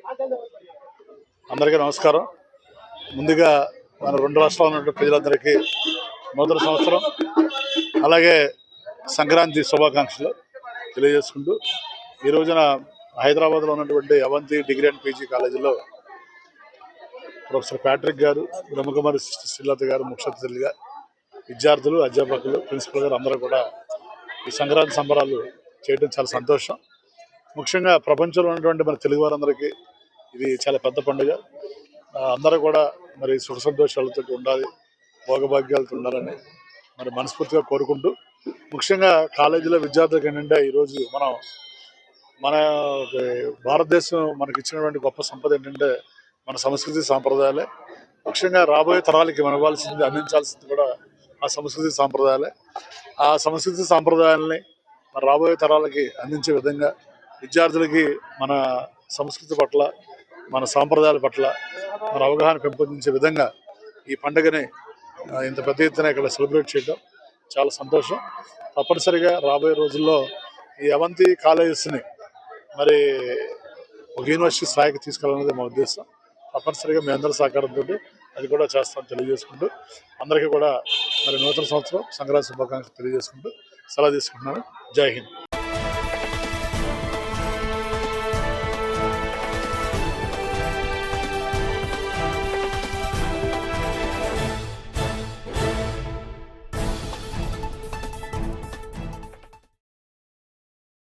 అందరికీ నమస్కారం. ముందుగా మన రెండు రాష్ట్రాల ఉన్నటువంటి ప్రజలందరికీ నూతన సంవత్సరం అలాగే సంక్రాంతి శుభాకాంక్షలు తెలియజేసుకుంటూ ఈ రోజున హైదరాబాద్లో ఉన్నటువంటి అవంతి డిగ్రీ అండ్ పీజీ కాలేజీలో ప్రొఫెసర్ ప్యాట్రిక్ గారు, బ్రహ్మకుమారి శ్రీలత గారు ముఖ్య అతిథులుగా, విద్యార్థులు, అధ్యాపకులు, ప్రిన్సిపల్ గారు అందరూ కూడా ఈ సంక్రాంతి సంబరాలు చేయడం చాలా సంతోషం. ముఖ్యంగా ప్రపంచంలో ఉన్నటువంటి మన తెలుగు వారందరికీ ఇది చాలా పెద్ద పండుగ. అందరూ కూడా మరి సుఖ సంతోషాలతో ఉండాలి, భోగభాగ్యాలతో ఉండాలని మరి మనస్ఫూర్తిగా కోరుకుంటూ, ముఖ్యంగా కాలేజీలో విద్యార్థులకు ఏంటంటే ఈరోజు మన భారతదేశం మనకి ఇచ్చినటువంటి గొప్ప సంపద ఏంటంటే మన సంస్కృతి సాంప్రదాయాలే. ముఖ్యంగా రాబోయే తరాలకి మనం ఇవ్వాల్సింది, అందించాల్సింది కూడా ఆ సంస్కృతి సాంప్రదాయాలే. ఆ సంస్కృతి సాంప్రదాయాలని మన రాబోయే తరాలకి అందించే విధంగా, విద్యార్థులకి మన సంస్కృతి పట్ల, మన సాంప్రదాయాల పట్ల మన అవగాహన పెంపొందించే విధంగా ఈ పండుగని ఇంత పెద్ద ఎత్తున ఇక్కడ సెలబ్రేట్ చేయడం చాలా సంతోషం. తప్పనిసరిగా రాబోయే రోజుల్లో ఈ అవంతి కాలేజెస్ని మరి ఒక యూనివర్సిటీ స్థాయికి తీసుకెళ్ళాలనేది మా ఉద్దేశం. తప్పనిసరిగా మీ అందరి సహకారంతో అది కూడా చేస్తామని తెలియజేసుకుంటూ, అందరికీ కూడా మరి నూతన సంవత్సరం సంక్రాంతి శుభాకాంక్షలు తెలియజేసుకుంటూ సెలవు తీసుకుంటున్నాను. జై హింద్.